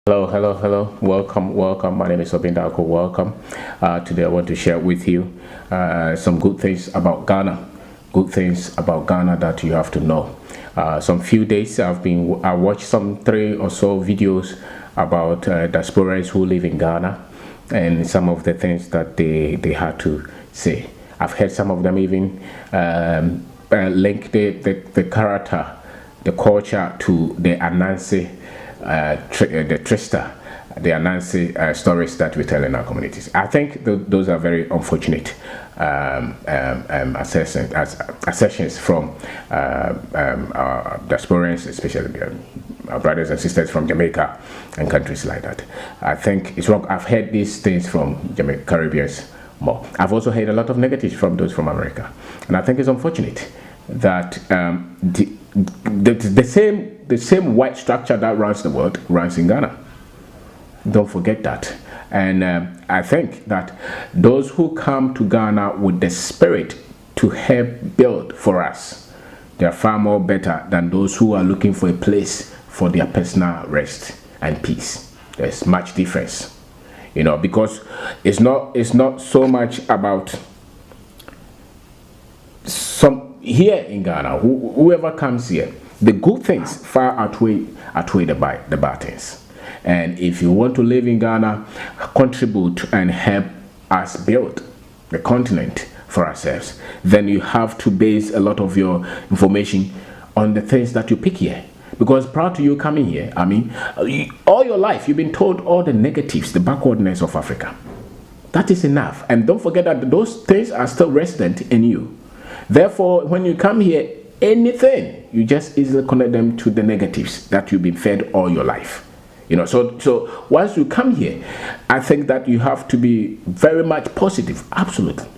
Hello. Welcome. My name is Obindako. Welcome. Today I want to share with you some good things about Ghana. Good things about Ghana that you have to know. Some few days I watched some 3 or so videos about diasporans who live in Ghana and some of the things that they had to say. I've heard some of them even link the character, the culture to the Anansi. The Trista, the Anansi stories that we tell in our communities. I think those are very unfortunate assertions from our diasporans, especially our brothers and sisters from Jamaica and countries like that. I think it's wrong. I've heard these things from Caribbeans more. I've also heard a lot of negatives from those from America, and I think it's unfortunate that the same white structure that runs the world runs in Ghana. Don't forget that. And I think that those who come to Ghana with the spirit to help build for us, they are far more better than those who are looking for a place for their personal rest and peace. There's much difference, because it's not so much about some here in Ghana. Whoever comes here, the good things far outweigh the bad things. And if you want to live in Ghana, contribute and help us build the continent for ourselves, then you have to base a lot of your information on the things that you pick here. Because prior to you coming here, all your life you've been told all the negatives, the backwardness of Africa. That is enough. And don't forget that those things are still resident in you. Therefore, when you come here, anything, you just easily connect them to the negatives that you've been fed all your life. So once you come here, I think that you have to be very much positive. Absolutely.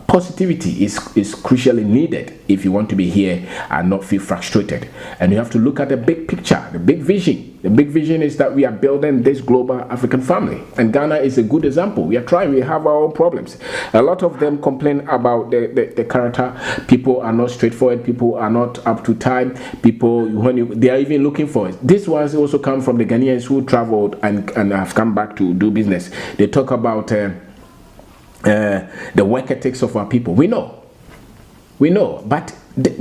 Positivity is crucially needed if you want to be here and not feel frustrated. And you have to look at the big picture, the big vision. The big vision is that we are building this global African family. And Ghana is a good example. We are trying. We have our own problems. A lot of them complain about the character. People are not straightforward. People are not up to time. People, they are even looking for it. These ones also come from the Ghanaians who traveled and have come back to do business. They talk about the work ethics of our people. We know, but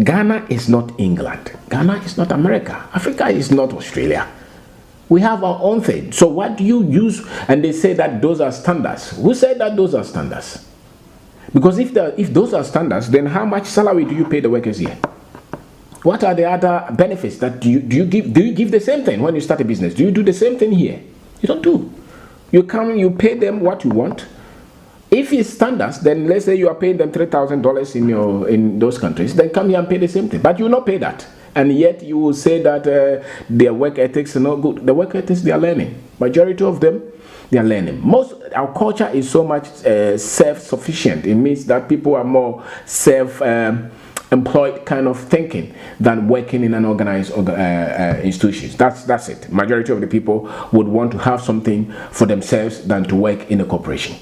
Ghana is not England. Ghana is not America. Africa is not Australia. We have our own thing. So what do you use? And they say that those are standards. Who said that those are standards? Because if those are standards, then how much salary do you pay the workers here? What are the other benefits that do you give? Do you give the same thing when you start a business? Do you do the same thing here? You don't do. You come, you pay them what you want. If it's standards, then let's say you are paying them $3,000 in those countries, then come here and pay the same thing. But you will not pay that. And yet you will say that their work ethics are not good. The work ethics they are learning. Majority of them, they are learning. Our culture is so much self-sufficient. It means that people are more employed kind of thinking than working in an organized institutions. That's it. Majority of the people would want to have something for themselves than to work in a corporation.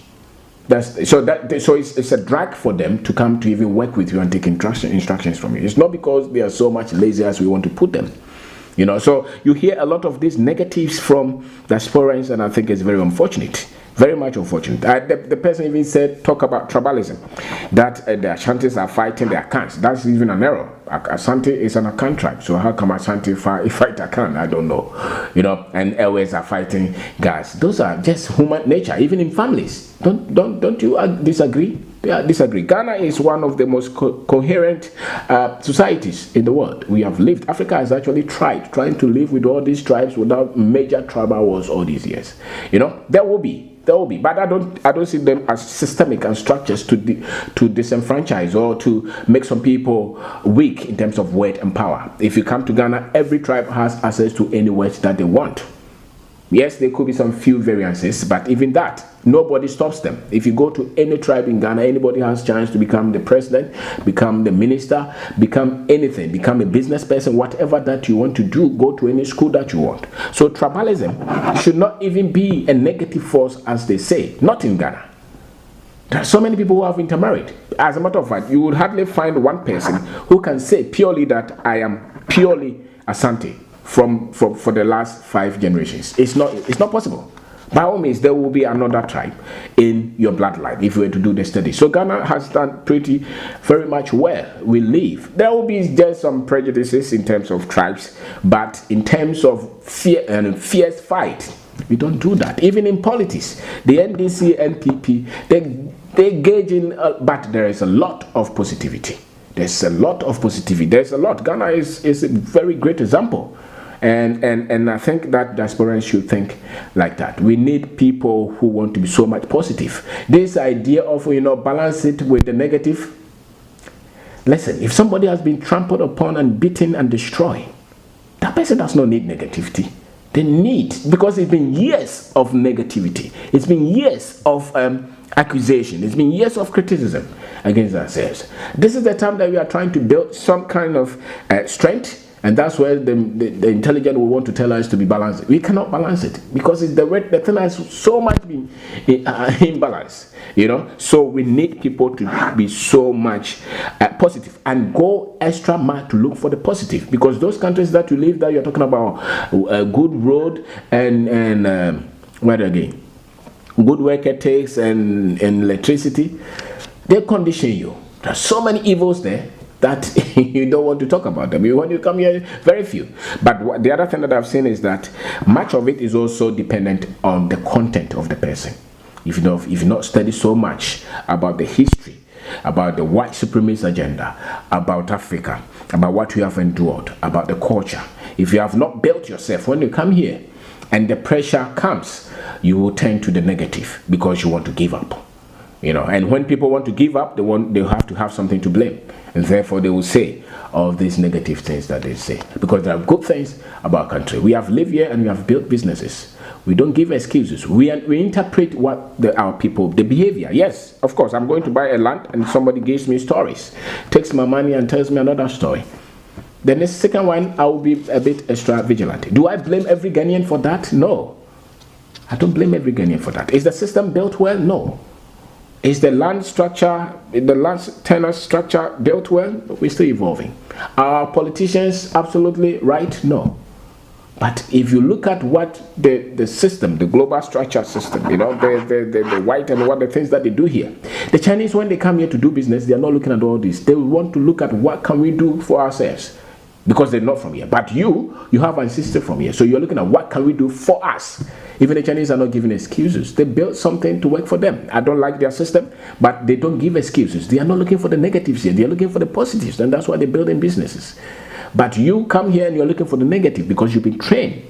So it's a drag for them to come to even work with you and take instructions from you. It's not because they are so much lazy as we want to put them. So you hear a lot of these negatives from diasporans, and I think it's very unfortunate. Very much unfortunate. The person even talk about tribalism, that the Ashantis are fighting the Akans. That's even an error. Asante is an Akan tribe, so how come Asante fight Akan? I don't know. And Elwes are fighting guys. Those are just human nature, even in families. Don't you disagree? Yeah, disagree. Ghana is one of the most coherent societies in the world. We have lived. Africa has actually trying to live with all these tribes without major tribal wars all these years. There will be, but I don't see them as systemic and structures to disenfranchise or to make some people weak in terms of weight and power. If you come to Ghana, every tribe has access to any weight that they want. Yes, there could be some few variances, but even that, nobody stops them. If you go to any tribe in Ghana, anybody has a chance to become the president, become the minister, become anything, become a business person, whatever that you want to do, go to any school that you want. So tribalism should not even be a negative force, as they say, not in Ghana. There are so many people who have intermarried. As a matter of fact, you would hardly find one person who can say purely that I am purely Asante for the last 5 generations. It's not possible. By all means, there will be another tribe in your bloodline if you were to do the study. So Ghana has done very much well. We live. There will be just some prejudices in terms of tribes, but in terms of fierce fight, we don't do that. Even in politics, the NDC, NPP, they gauge in, but there is a lot of positivity. There's a lot of positivity. There's a lot. Ghana is a very great example. And I think that diasporans should think like that. We need people who want to be so much positive. This idea of, balance it with the negative. Listen, if somebody has been trampled upon and beaten and destroyed, that person does not need negativity. They need, because it's been years of negativity. It's been years of accusation. It's been years of criticism against ourselves. This is the time that we are trying to build some kind of strength. And that's where the intelligent will want to tell us to be balanced. We cannot balance it because the thing has so much been imbalanced, So we need people to be so much positive and go extra mile to look for the positive, because those countries that you live, that you're talking about, a good road and what again, good work ethics and electricity, they condition you. There's so many evils there that you don't want to talk about them. When you come here, very few. But the other thing that I've seen is that much of it is also dependent on the content of the person. If you not study so much about the history, about the white supremacist agenda, about Africa, about what you have endured, about the culture, if you have not built yourself, when you come here and the pressure comes, you will turn to the negative because you want to give up. And when people want to give up, they have to have something to blame, and therefore they will say all these negative things that they say, because there are good things about our country. We have lived here and we have built businesses. We don't give excuses. We interpret what our people, the behavior. Yes, of course, I'm going to buy a land and somebody gives me stories, takes my money and tells me another story. Then the second one, I will be a bit extra vigilant. Do I blame every Ghanaian for that? No, I don't blame every Ghanaian for that. Is the system built well? No. Is the land structure, the land tenure structure built well? We're still evolving. Are politicians absolutely right? No. But if you look at what the system, the global structure system, the white and what the things that they do here, the Chinese, when they come here to do business, they are not looking at all this. They want to look at what can we do for ourselves, because they're not from here. But you have an sister from here, so you're looking at what can we do for us. Even the Chinese are not giving excuses. They built something to work for them. I don't like their system, but they don't give excuses. They are not looking for the negatives here. They are looking for the positives, and that's why they're building businesses. But you come here and you're looking for the negative because you've been trained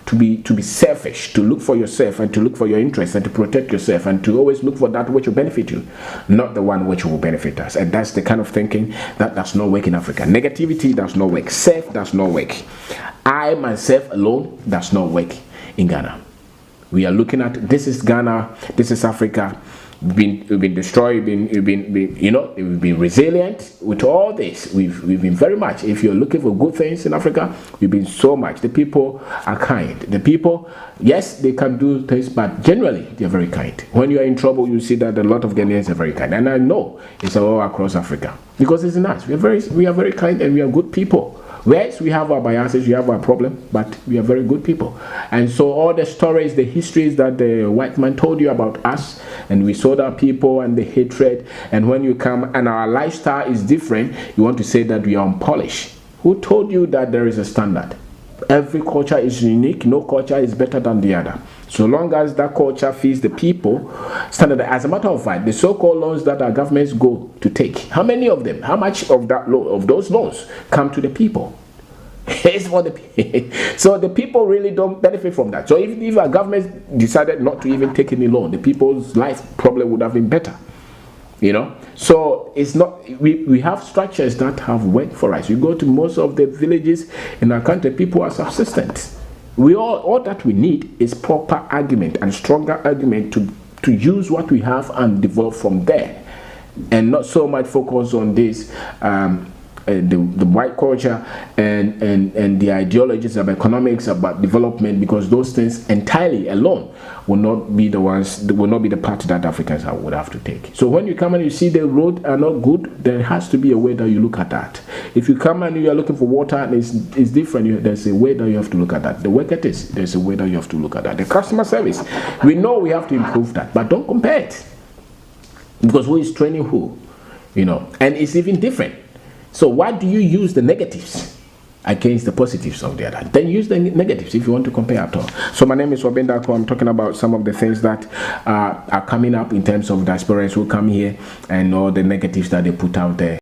to be selfish, to look for yourself and to look for your interests and to protect yourself and to always look for that which will benefit you, not the one which will benefit us. And that's the kind of thinking that does not work in Africa. Negativity does not work. Self does not work. I myself alone does not work in Ghana. We are looking at, this is Ghana, this is Africa. We've been destroyed, we've been resilient with all this. We've been very much. If you're looking for good things in Africa, we've been so much. The people are kind. The people, yes, they can do things, but generally they're very kind. When you are in trouble, you see that a lot of Ghanaians are very kind, and I know it's all across Africa because it's nice. We are very kind and we are good people. Yes, we have our biases, we have our problem, but we are very good people. And so all the stories, the histories that the white man told you about us, and we sold our people and the hatred, and when you come and our lifestyle is different, you want to say that we are unpolished. Who told you that there is a standard? Every culture is unique, no culture is better than the other. So long as that culture feeds the people, standard. As a matter of fact, the so-called loans that our governments go to take, how many of them, how much of that of those loans come to the people? It's for the people. So the people really don't benefit from that. So if our government decided not to even take any loan, the people's life probably would have been better. So it's not, we have structures that have worked for us. You go to most of the villages in our country, people are subsistent. All that we need is proper argument and stronger argument to use what we have and develop from there, and not so much focus on this the white culture and the ideologies about economics, about development, because those things entirely alone will not be the ones, will not be the part that Africans would have to take. So when you come and you see the road are not good, there has to be a way that you look at that. If you come and you are looking for water and it's different, there's a way that you have to look at that. The work ethics, there's a way that you have to look at that. The customer service, we know we have to improve that, but don't compare it, because who is training who, and it's even different. So why do you use the negatives against the positives of the other? Then use the negatives if you want to compare at all. So my name is Wabendako. I'm talking about some of the things that are coming up in terms of diasporans who come here and all the negatives that they put out there.